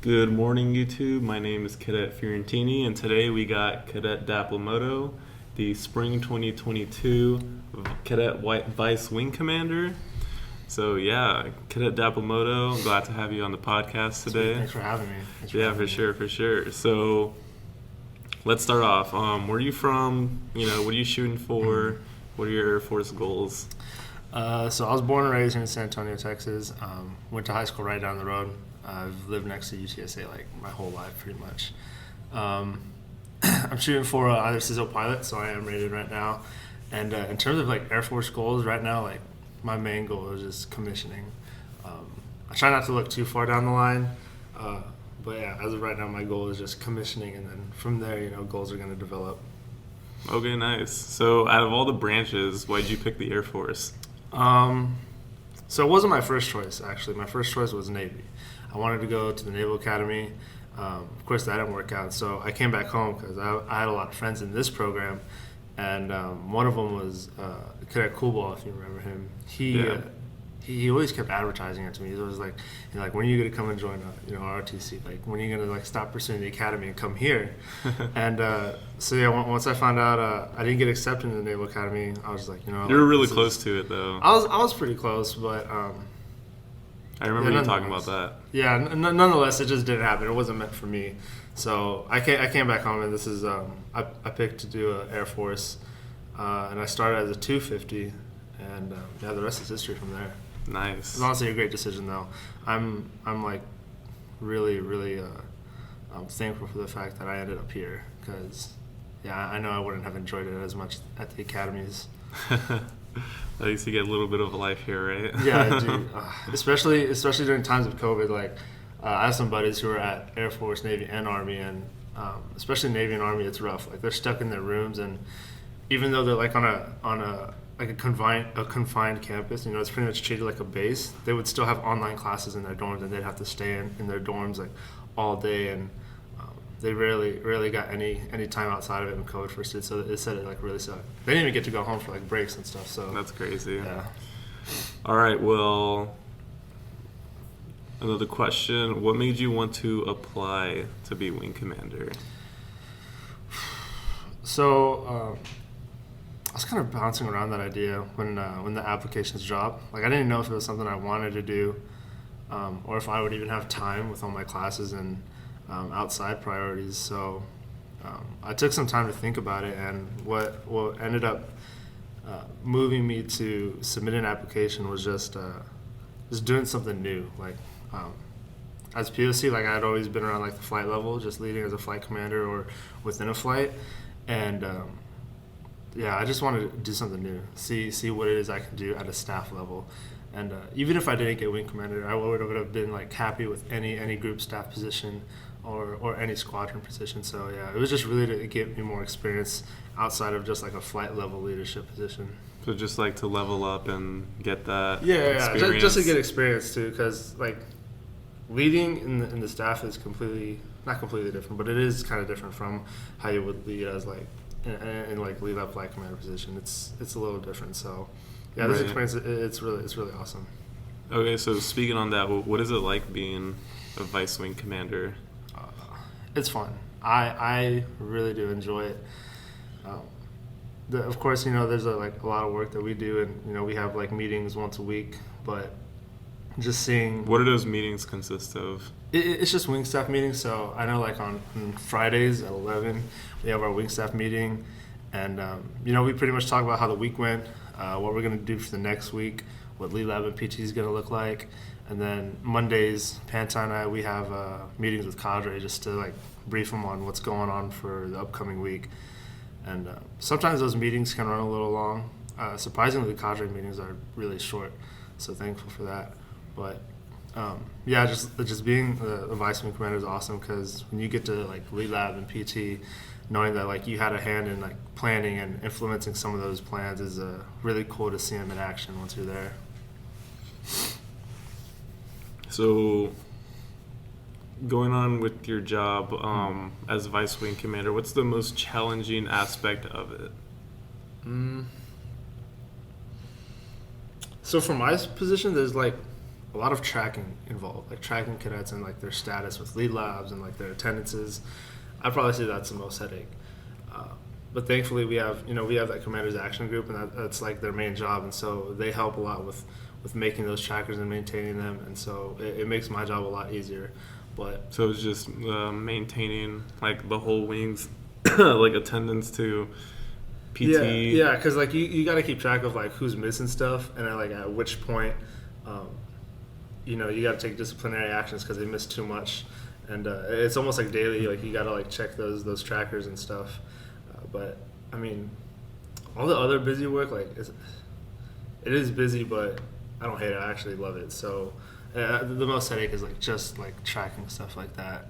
Good morning, YouTube. My name is Cadet Fiorentini, and today we got Cadet Dapilmoto, the Spring 2022 Cadet Vice Wing Commander. So yeah, Cadet Dapilmoto, I'm glad to have you on the podcast today. Thanks for having me. For sure. So let's start off. Where are you from? What are you shooting for? What are your Air Force goals? So I was born and raised here in San Antonio, Texas. Went to high school right down the road. I've lived next to UTSA like my whole life, pretty much. I'm shooting for either CISO pilot, so I am rated right now. And in terms of like Air Force goals right now, like my main goal is just commissioning. I try not to look too far down the line, but yeah, as of right now, my goal is just commissioning, and then from there, goals are going to develop. Okay, nice. So out of all the branches, why did you pick the Air Force? So it wasn't my first choice, actually. My first choice was Navy. I wanted to go to the Naval Academy. Of course, that didn't work out. So I came back home because I had a lot of friends in this program. And one of them was Cadet Coolball, if you remember him. He always kept advertising it to me. He was like, when are you going to come and join ROTC? Like, when are you going to stop pursuing the academy and come here? And so yeah, once I found out I didn't get accepted in the Naval Academy, I was like, you were really close to it though. I was pretty close, but I remember you talking about that. Yeah, nonetheless, it just didn't happen. It wasn't meant for me. So I came back home, and this is I picked to do Air Force, and I started as a 250, and the rest is history from there. Nice. It's honestly a great decision, though. I'm like really thankful for the fact that I ended up here, because I know I wouldn't have enjoyed it as much at the academies. At least you get a little bit of a life here, right? Yeah, I do. Especially during times of COVID. Like, I have some buddies who are at Air Force, Navy, and Army, and especially Navy and Army, it's rough. Like, they're stuck in their rooms, and even though they're like on a confined campus, it's pretty much treated like a base. They would still have online classes in their dorms, and they'd have to stay in their dorms like all day, and they rarely got any time outside of it when COVID first did. So it said it like really sucked. They didn't even get to go home for like breaks and stuff. So that's crazy. Yeah. All right. Well, another question: what made you want to apply to be wing commander? So I was kind of bouncing around that idea when the applications dropped. Like, I didn't know if it was something I wanted to do, or if I would even have time with all my classes and outside priorities. So I took some time to think about it, and what ended up moving me to submit an application was just doing something new. Like, as POC, like, I'd always been around like the flight level, just leading as a flight commander or within a flight, and I just wanted to do something new, see what it is I can do at a staff level. And even if I didn't get wing commander, I would have been like happy with any group staff position or any squadron position. So yeah, it was just really to get me more experience outside of just like a flight level leadership position. So just like to level up and get that experience. Just to get experience too, because like leading in the staff is not completely different, but it is kind of different from how you would lead as like in like lead up flight commander position. It's a little different. So yeah, this experience it's really awesome. Okay, so speaking on that, what is it like being a vice wing commander? It's fun. I really do enjoy it. Of course, there's a lot of work that we do, and we have like meetings once a week. But just seeing, what do those meetings consist of? It's just wing staff meetings. So I know like on Fridays at 11 we have our wing staff meeting, and we pretty much talk about how the week went, what we're gonna do for the next week, what lead lab and PT is gonna look like. And then Mondays, Panta and I, we have meetings with cadre just to like brief them on what's going on for the upcoming week. And sometimes those meetings can run a little long. Surprisingly, the cadre meetings are really short, so thankful for that. But just being the vice wing commander is awesome, because when you get to like lead lab and PT, knowing that like you had a hand in like planning and influencing some of those plans is really cool to see them in action once you're there. So, going on with your job as vice wing commander, what's the most challenging aspect of it? So for my position, there's like a lot of tracking involved, like tracking cadets and like their status with lead labs and like their attendances. I'd probably say that's the most headache. But thankfully we have that commander's action group, and that's like their main job, and so they help a lot with making those trackers and maintaining them, and so it makes my job a lot easier. But So it's just maintaining like the whole wing's like attendance to PT. yeah, because like you got to keep track of like who's missing stuff, and then like at which point, you got to take disciplinary actions because they missed too much, and it's almost like daily. Like you got to like check those trackers and stuff. But I mean, all the other busy work, like it is busy, but I don't hate it. I actually love it. So the most headache is like just like tracking stuff like that.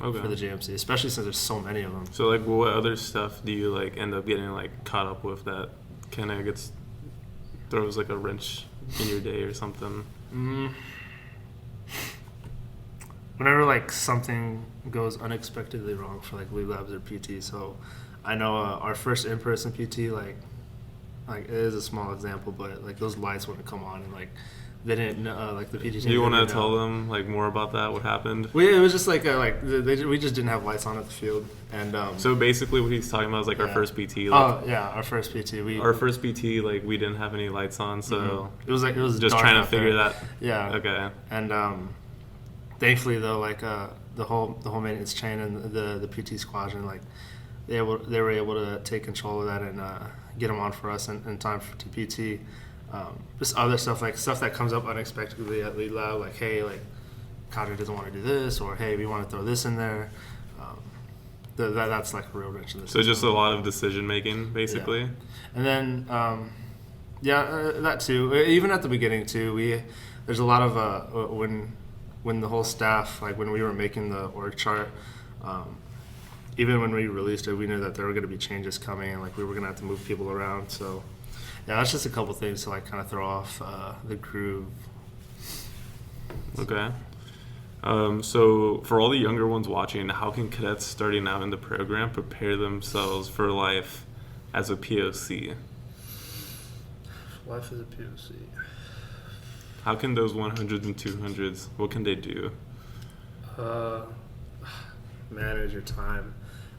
Okay. For the JMC, especially since there's so many of them. So like, what other stuff do you like end up getting like caught up with that kind of throws like a wrench in your day or something? Whenever like something goes unexpectedly wrong for like lead labs or PT, so I know our first in-person PT, like it is a small example, but like those lights wouldn't come on, and like they didn't know, like the PT team. Do you want to didn't know. tell them like more about that? What happened? It was just like we just didn't have lights on at the field, and So basically, what he's talking about is like our first PT. Like, our first PT. Our first PT, like we didn't have any lights on, so it was just dark trying to out figure there. that. Yeah. Okay. And thankfully though, like the whole maintenance chain and the PT squadron, like they were able to take control of that and get them on for us in time for PT. Just other stuff, like stuff that comes up unexpectedly at lead lab, like hey, like Cadre doesn't want to do this, or hey, we want to throw this in there. That's like a real wrench in the So system. just a lot of decision making, basically. Yeah. And then that too. Even at the beginning too, there's a lot of when the whole staff, like when we were making the org chart, even when we released it, we knew that there were going to be changes coming, and like we were going to have to move people around. So yeah, that's just a couple things to like kind of throw off the groove. Okay. So for all the younger ones watching, how can cadets starting out in the program prepare themselves for life as a POC? Life as a POC. How can those 100s and 200s, what can they do? Manage your time.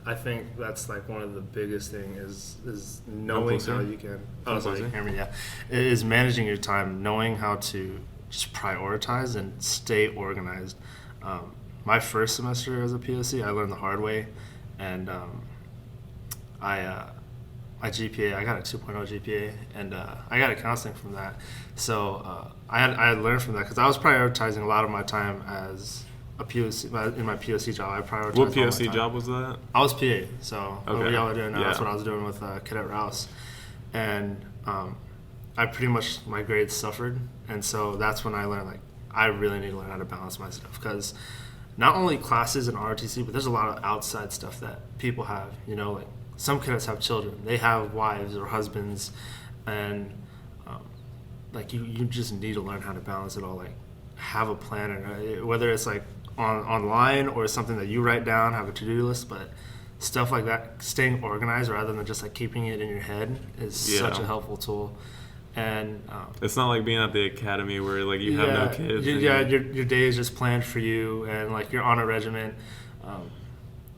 I think that's like one of the biggest things is knowing how you can. Oh, sorry, hear me? Yeah, it is managing your time, knowing how to just prioritize and stay organized. My first semester as a POC, I learned the hard way, and my GPA, I got a 2.0 GPA, and I got a counseling from that. So I had learned from that because I was prioritizing a lot of my time as a POC. In my POC job, I prioritized. What POC job was that? I was PA, so what y'all are doing now, that's Yeah. what I was doing with Cadet Rouse. And I pretty much, my grades suffered, and so that's when I learned, like, I really need to learn how to balance my stuff, because not only classes and ROTC, but there's a lot of outside stuff that people have, like some cadets have children, they have wives or husbands, and like you just need to learn how to balance it all, like have a planner, whether it's like online or something that you write down, have a to-do list, but stuff like that, staying organized rather than just like keeping it in your head is such a helpful tool. And it's not like being at the academy where like you have no kids. Your day is just planned for you, and like you're on a regiment.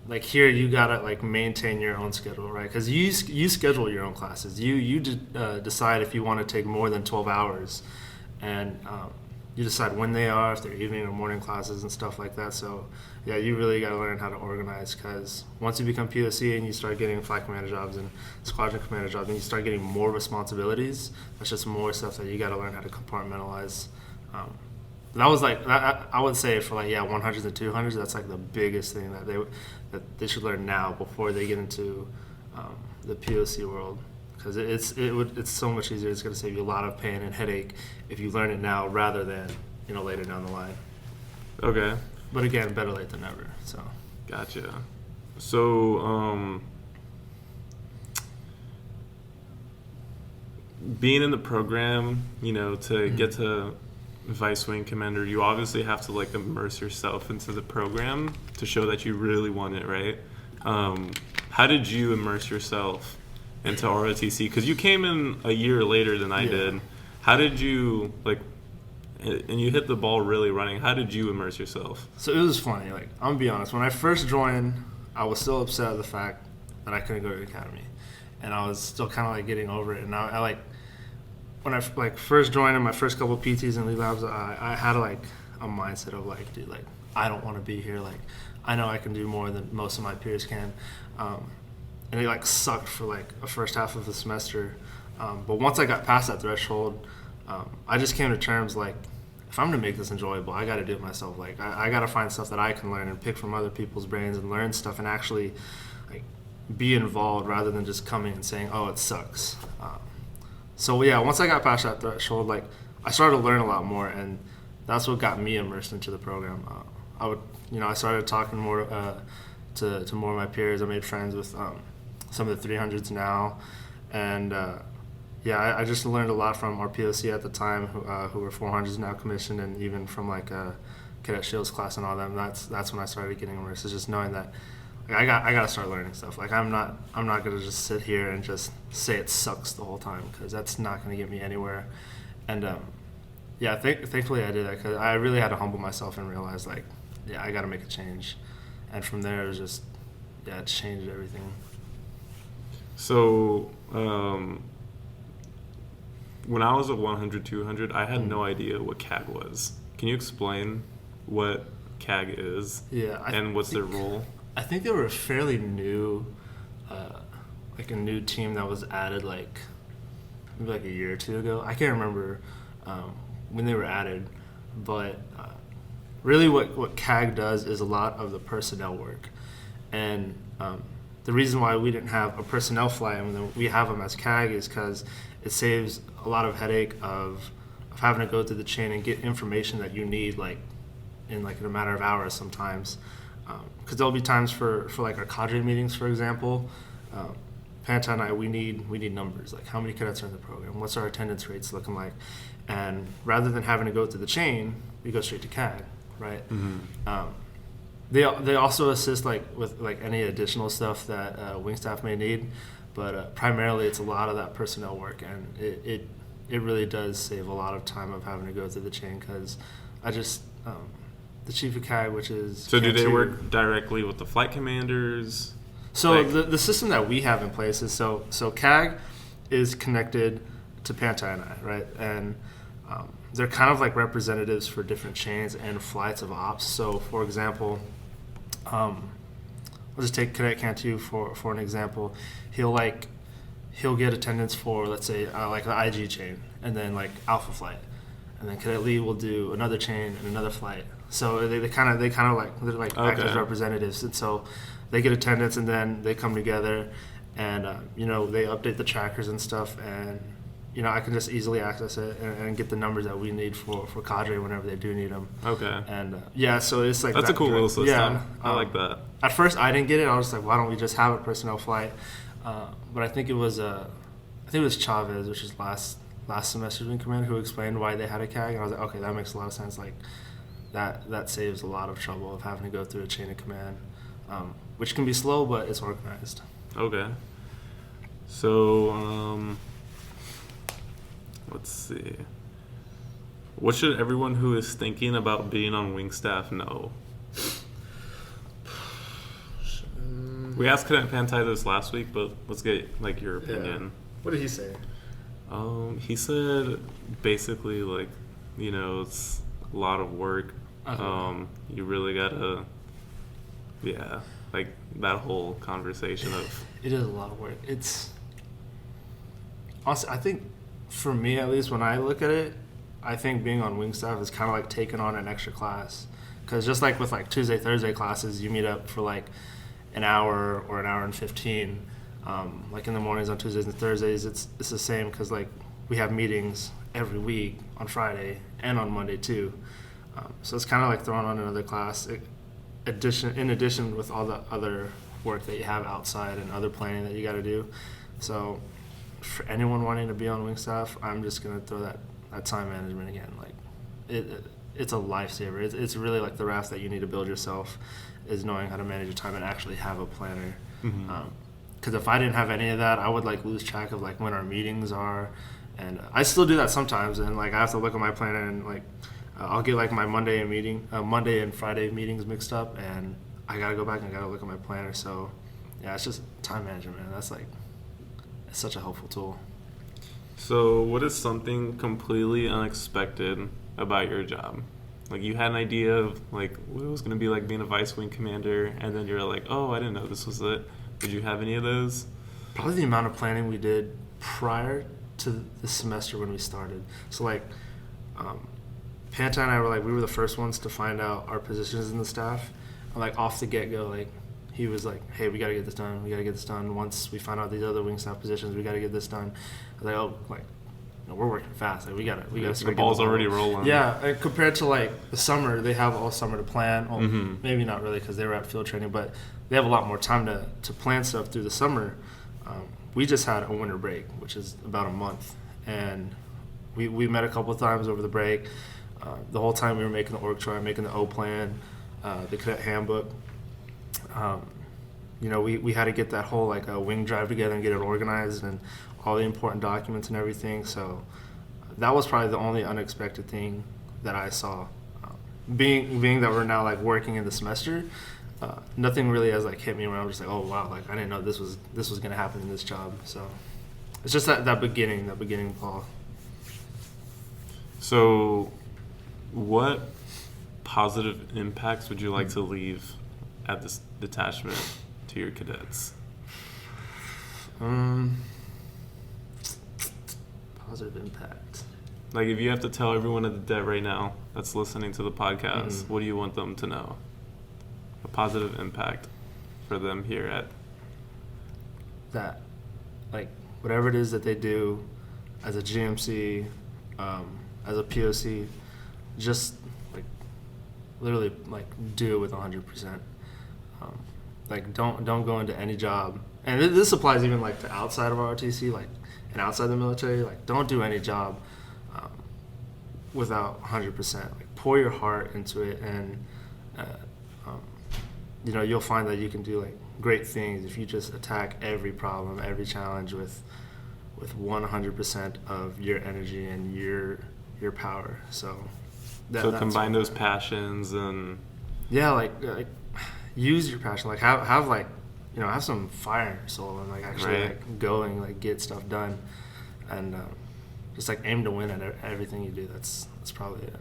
Like here, you gotta like maintain your own schedule, right? Because you schedule your own classes. You decide if you want to take more than 12 hours, and you decide when they are, if they're evening or morning classes and stuff like that. So yeah, you really got to learn how to organize, because once you become POC and you start getting flight commander jobs and squadron commander jobs, and you start getting more responsibilities, that's just more stuff that you got to learn how to compartmentalize. That was like, I would say for like 100s and 200s, that's like the biggest thing that they should learn now before they get into the POC world. Because it's so much easier. It's going to save you a lot of pain and headache if you learn it now rather than later down the line. Okay. But again, better late than never. So. Gotcha. So being in the program, to get to Vice Wing Commander, you obviously have to like immerse yourself into the program to show that you really want it, right? How did you immerse yourself into ROTC? Because you came in a year later than I did. How did you and you hit the ball really running. How did you immerse yourself? So it was funny. Like, I'm gonna be honest. When I first joined, I was still upset at the fact that I couldn't go to the academy, and I was still kind of like getting over it. And I like when I like first joined in my first couple of PTs and lead labs, I had like a mindset of like, dude, like I don't want to be here. Like, I know I can do more than most of my peers can, and it like sucked for like a first half of the semester. But once I got past that threshold, I just came to terms like, if I'm gonna make this enjoyable, I got to do it myself. Like, I got to find stuff that I can learn and pick from other people's brains and learn stuff and actually like be involved rather than just coming and saying, oh, it sucks. So yeah, once I got past that threshold, like I started to learn a lot more, and that's what got me immersed into the program. I started talking more to more of my peers. I made friends with some of the 300s now, and I just learned a lot from our POC at the time, who were 400s now commissioned, and even from like Cadet Shields class and all them. That's when I started getting immersed. It's just knowing that like, I got to start learning stuff. Like I'm not gonna just sit here and just say it sucks the whole time, because that's not gonna get me anywhere. And thankfully I did that, because I really had to humble myself and realize like, yeah, I got to make a change. And from there it was just, it changed everything. So when I was at 100, 200, I had no idea what CAG was. Can you explain what CAG is? Yeah. And what's their role? I think they were a fairly new, like a new team that was added like maybe like a year or two ago. I can't remember when they were added, but really what CAG does is a lot of the personnel work. And the reason why we didn't have a personnel flight and we have them as CAG is because it saves a lot of headache of having to go through the chain and get information that you need like in a matter of hours sometimes. Because there'll be times for like our cadre meetings, for example, Panta and I, we need numbers, like how many cadets are in the program, what's our attendance rates looking like, and rather than having to go through the chain, we go straight to CAG, right? Mm-hmm. They also assist like with like any additional stuff that wing staff may need, but primarily it's a lot of that personnel work, and it really does save a lot of time of having to go through the chain, because I just the chief of CAG, which is so do they work directly with the flight commanders? So like, the system that we have in place is so CAG is connected to Panta and I, right? And they're kind of like representatives for different chains and flights of ops. So for example, we'll just take Cadet Cantu for an example. He'll get attendance for, let's say, like the IG chain, and then like Alpha flight, and then Cadet Lee will do another chain and another flight. So they kind of like they're like act as representatives, and so they get attendance, and then they come together, and they update the trackers and stuff, and I can just easily access it and get the numbers that we need for cadre whenever they do need them. Okay. And so it's like that's a cool little system. Yeah, I like that. At first, I didn't get it. I was like, why don't we just have a personnel flight? But I think it was Chavez, which is last semester's wing commander, who explained why they had a CAG, and I was like, okay, that makes a lot of sense. Like that saves a lot of trouble of having to go through a chain of command, which can be slow, but it's organized. Okay. So let's see. What should everyone who is thinking about being on wing staff know? We asked Cadet Pantai this last week, but let's get like your opinion. Yeah. What did he say? He said basically like, it's a lot of work. Okay. You really gotta, like that whole conversation of. It is a lot of work. It's honestly, I think for me at least, when I look at it, I think being on wing staff is kind of like taking on an extra class, because just like with like Tuesday, Thursday classes, you meet up for like an hour or an hour and 15. Like in the mornings on Tuesdays and Thursdays, it's the same, because like we have meetings every week on Friday and on Monday too. So it's kind of like throwing on another class. In addition with all the other work that you have outside and other planning that you got to do. So for anyone wanting to be on wing staff, I'm just gonna throw that time management again. Like it's a lifesaver. It's really like the raft that you need to build yourself, is knowing how to manage your time and actually have a planner. Mm-hmm. Because if I didn't have any of that, I would like lose track of like when our meetings are, And I still do that sometimes, and like I have to look at my planner and like I'll get like my Monday and Friday meetings mixed up, and I gotta go back and I gotta look at my planner. So yeah, it's just time management, man. That's like it's such a helpful tool. So, what is something completely unexpected about your job? Like, you had an idea of like what it was going to be like being a Vice Wing Commander, and then you're like, oh, I didn't know this was it. Did you have any of those? Probably the amount of planning we did prior to the semester when we started. So like, Panta and I were like, we were the first ones to find out our positions in the staff. And like off the get-go, like he was like, hey, we got to get this done. We got to get this done. Once we find out these other wing staff positions, we got to get this done. I was like, oh, like, you know, we're working fast. Like, we got to The ball's already rolling. Yeah, and compared to like the summer, they have all summer to plan. Well, maybe not really because they were at field training, but they have a lot more time to plan stuff through the summer. We just had a winter break, which is about a month, and we met a couple of times over the break. The whole time we were making the org chart, making the O plan, the cadet handbook. You know, we had to get that whole like wing drive together and get it organized and all the important documents and everything. So that was probably the only unexpected thing that I saw. Being that we're now like working in the semester, nothing really has like hit me where I'm just like, oh wow, like I didn't know this was gonna happen in this job. So it's just that beginning Paul. So, what positive impacts would you like to leave at this detachment to your cadets? Positive impact. Like, if you have to tell everyone at the DET right now that's listening to the podcast, what do you want them to know? A positive impact for them here at that, like, whatever it is that they do as a GMC, as a POC, just like literally like do it with 100%. Like don't go into any job, and this applies even like to outside of ROTC, like and outside the military. Like don't do any job without 100%. Like pour your heart into it, and you know you'll find that you can do like great things if you just attack every problem, every challenge with 100% of your energy and your power. So that's combine those passions and like use your passion. Like have like you know have some fire in your soul and like actually like go and like get stuff done, and just like aim to win at everything you do. That's probably it.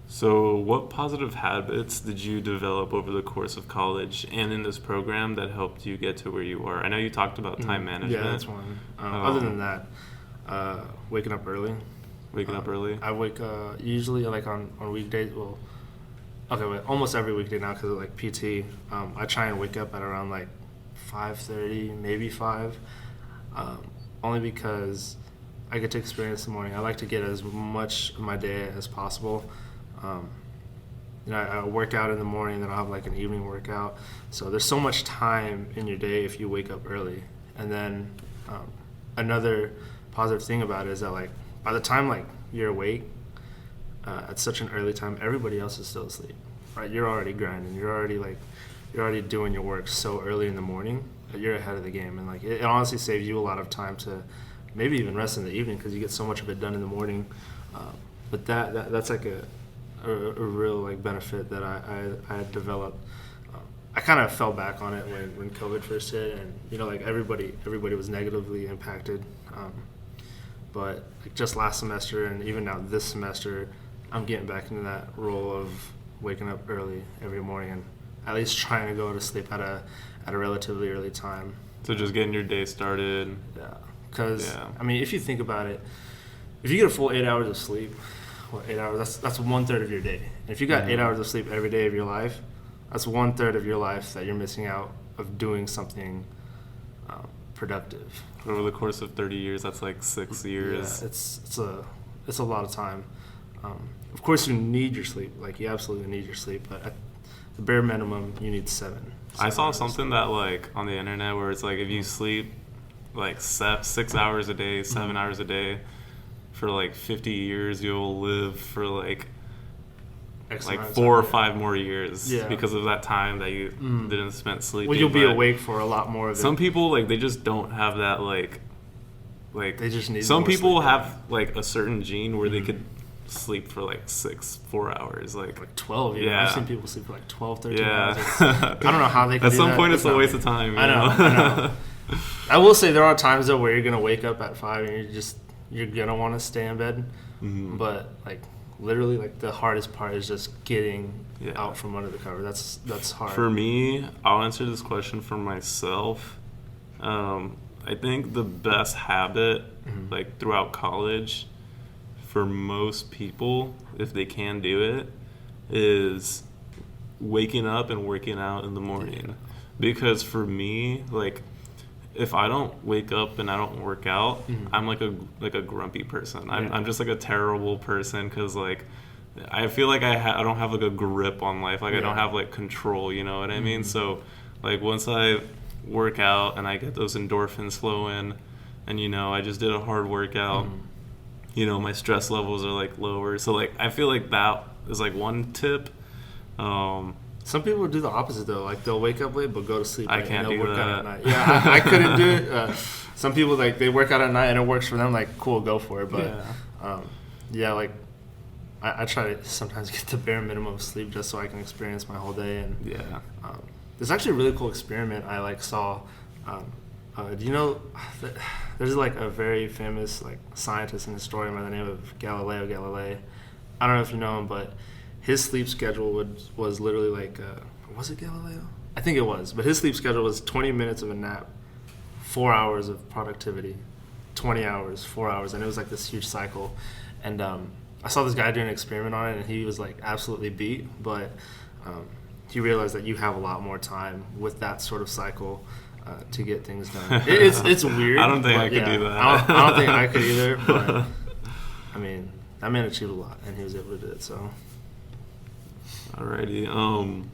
So, what positive habits did you develop over the course of college and in this program that helped you get to where you are? I know you talked about time management. Yeah, that's one. Other than that, waking up early. Waking up early? I wake usually like on weekdays. Well, almost every weekday now because of like PT. I try and wake up at around like 5:30, maybe 5, only because I get to experience the morning. I like to get as much of my day as possible. You know, I work out in the morning, then I'll have like an evening workout. So there's so much time in your day if you wake up early. And then another positive thing about it is that like by the time like you're awake at such an early time, everybody else is still asleep. Right? You're already grinding. You're already doing your work so early in the morning that you're ahead of the game. And like it honestly saves you a lot of time to maybe even rest in the evening because you get so much of it done in the morning. But that's like a real like benefit that I had developed. I kind of fell back on it when COVID first hit, and you know like everybody was negatively impacted. But like just last semester and even now this semester, I'm getting back into that role of waking up early every morning and at least trying to go to sleep at a relatively early time. So just getting your day started. Yeah, because I mean if you think about it, if you get a full 8 hours of sleep. 8 hours, that's 1/3 of your day. And if you got 8 hours of sleep every day of your life, that's 1/3 of your life that you're missing out of doing something productive. Over the course of 30 years, that's like 6 years. Yeah, it's a lot of time. Of course, you need your sleep. Like you absolutely need your sleep, but at the bare minimum, you need 7 I saw something that like on the internet where it's like if you sleep like 6 hours a day, 7 hours a day, for like 50 years, you'll live for like 4 or 5 more years because of that time that you didn't spend sleeping. Well, you'll be awake for a lot more of it. Some people like they just don't have that like like They just need some more people sleep. have like a certain gene where they could sleep for like 4 hours. Like 12. Yeah. I've seen people sleep for like 12, 13 yeah. hours. I don't know how they can At do some that. point, it's a not waste me. of time. I know. I will say there are times though where you're gonna wake up at 5 and you're gonna want to stay in bed, but like literally like the hardest part is just getting out from under the cover. That's hard. For me, I'll answer this question for myself. I think the best habit, like throughout college, for most people, if they can do it, is waking up and working out in the morning. Because for me, like, if I don't wake up and I don't work out, I'm like a grumpy person. I'm just like a terrible person because like I feel like I don't have like a grip on life. Like I don't have like control. You know what I mean? So like once I work out and I get those endorphins flowing, and I just did a hard workout. My stress levels are like lower. So like I feel like that is like one tip. Some people do the opposite though. Like they'll wake up late but go to sleep. I late, can't and they'll do work out that. at night. Yeah, I couldn't do it. Some people like they work out at night and it works for them. Like cool, go for it. But like I try to sometimes get the bare minimum of sleep just so I can experience my whole day. And there's actually a really cool experiment I like saw. Do you know? There's like a very famous like scientist and historian by the name of Galileo Galilei. I don't know if you know him, but his sleep schedule was literally like, was it Galileo? I think it was. But his sleep schedule was 20 minutes of a nap, 4 hours of productivity, 20 hours, 4 hours. And it was like this huge cycle. And I saw this guy doing an experiment on it, and he was like absolutely beat. But he realized that you have a lot more time with that sort of cycle to get things done. It's weird. I don't think I could do that. I don't think I could either. But, I mean, that man achieved a lot, and he was able to do it, so... Alrighty.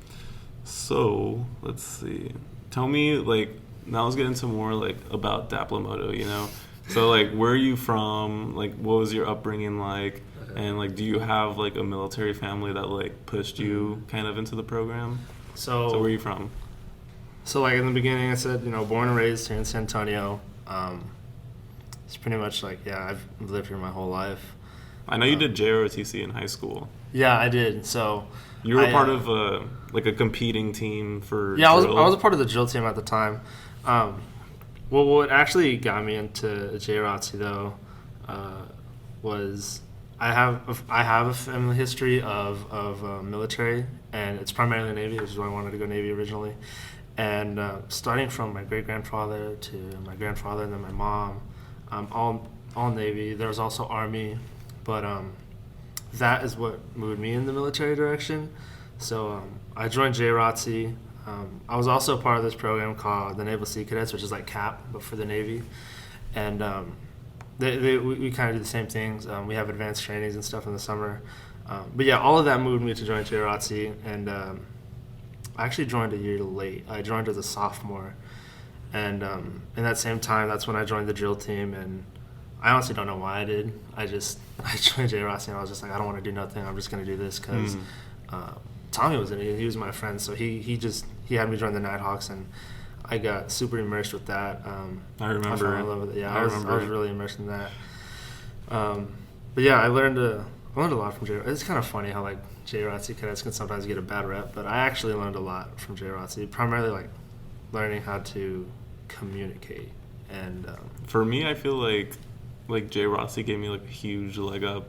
So let's see. Tell me, like, now let's get into more like about Dapilmoto. So like, where are you from? Like, what was your upbringing like? And like, do you have like a military family that like pushed you kind of into the program? So where are you from? So like in the beginning, I said born and raised here in San Antonio. It's pretty much like I've lived here my whole life. I know you did JROTC in high school. Yeah, I did. So you were part of a competing team for I drill? was a part of the drill team at the time. Well, what actually got me into JROTC though was I have a family history of military, and it's primarily Navy, which is why I wanted to go Navy originally. And starting from my great grandfather to my grandfather and then my mom, all Navy. There was also Army, but that is what moved me in the military direction. So I joined JROTC. I was also part of this program called the Naval Sea Cadets, which is like CAP, but for the Navy. And we kind of do the same things. We have advanced trainings and stuff in the summer. But yeah, all of that moved me to join JROTC. And I actually joined a year late. I joined as a sophomore. And in that same time, that's when I joined the drill team. And I honestly don't know why I did. I joined JROTC and I was just like, I don't want to do nothing. I'm just going to do this because Tommy was in it. He was my friend. So he had me join the Nighthawks, and I got super immersed with that. I remember. I fell in love with it. Yeah, I was really immersed in that. But yeah, I learned a lot from JROTC. It's kind of funny how like JROTC cadets can sometimes get a bad rep, but I actually learned a lot from JROTC. Primarily like learning how to communicate. And for me, I feel like JROTC gave me like a huge leg up,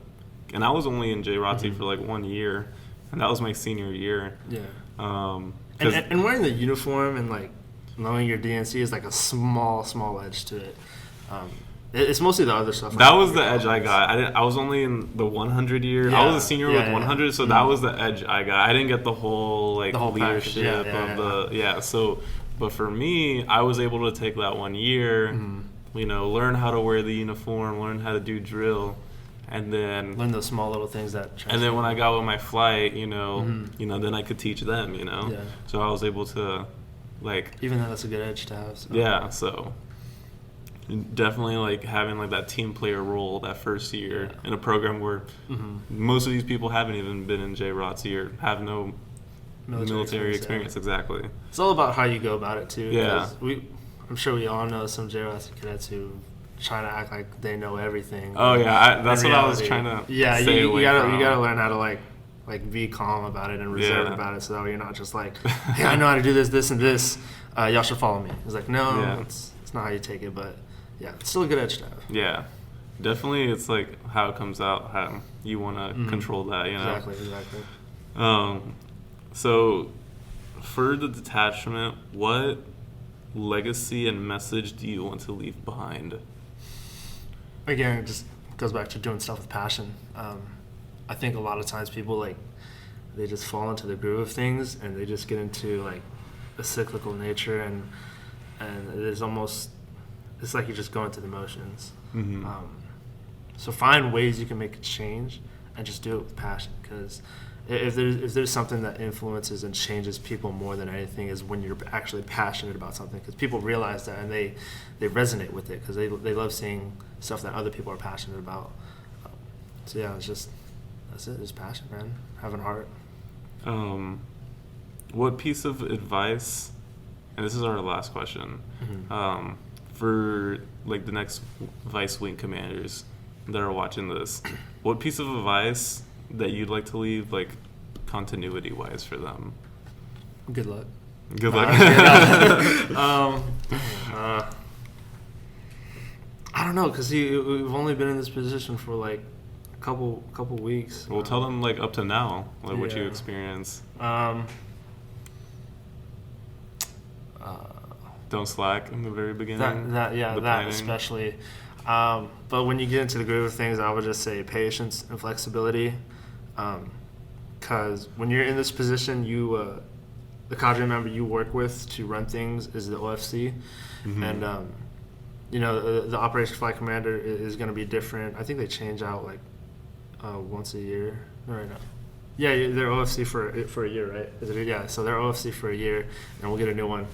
and I was only in JROTC for like 1 year, and that was my senior year. Yeah. And wearing the uniform and like knowing your DNC is like a small edge to it. It's mostly the other stuff. That was the edge I got. I was only in the 100 year. Yeah. I was a senior with 100, so that was the edge I got. I didn't get the whole like leadership of the So, but for me, I was able to take that 1 year, learn how to wear the uniform, learn how to do drill, and then learn those small little things that. And then when I got with my flight, then I could teach them. Yeah. So I was able to, like. Even though that's a good edge to have. So. Yeah. So. Definitely like having like that team player role that first year in a program where most of these people haven't even been in JROTC or have no military experience. Exactly. It's all about how you go about it too. Yeah. I'm sure we all know some JROTC cadets who trying to act like they know everything. Oh yeah, that's what I was reality, trying to. Yeah, stay you away gotta from. you gotta learn how to like be calm about it and reserved Yeah. about it, so that way you're not just like, hey, I know how to do this, and this. Y'all should follow me. It's like, no, Yeah. it's not how you take it, but yeah, it's still a good edge to have. Yeah, definitely. It's like how it comes out. How you want to control that. You know. Exactly. So for the detachment, what legacy and message do you want to leave behind? Again, it just goes back to doing stuff with passion. I think a lot of times people like they just fall into the groove of things and they just get into like a cyclical nature, and it's like you're just going through the motions. Mm-hmm. So find ways you can make a change and just do it with passion, because if there's something that influences and changes people more than anything is when you're actually passionate about something, because people realize that and they resonate with it because they love seeing stuff that other people are passionate about. So yeah, that's it. Just passion, man. Having heart. What piece of advice, and this is our last question, Mm-hmm. For like the next Vice Wing commanders that are watching this, what piece of advice that you'd like to leave, like continuity wise, for them? Good luck. Good luck. I don't know, because we've only been in this position for like a couple weeks. Well, tell them like up to now, like what you Yeah. experienced. Um, Don't slack in the very beginning. that the that planning. especially. But when you get into the groove of things, I would just say patience and flexibility. Because when you're in this position, the cadre member you work with to run things is the OFC, Mhm. and the operations flight commander is going to be different. I think they change out like once a year. No, right now. Yeah, they're OFC for a year, right? Is it? Yeah, so they're OFC for a year, and we'll get a new one.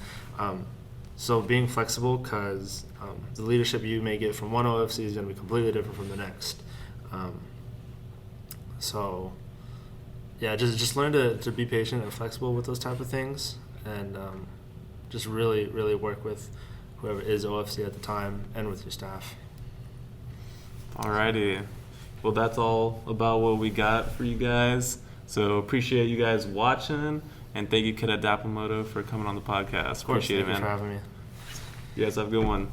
So being flexible, because the leadership you may get from one OFC is going to be completely different from the next. So yeah, just learn to be patient and flexible with those type of things, and just really, really work with whoever is OFC at the time and with your staff. Alrighty. Well, that's all about what we got for you guys. So appreciate you guys watching, and thank you, Cadet Dapilmoto, for coming on the podcast. Of course, Appreciate it, thank you man. for having me. You guys have a good one.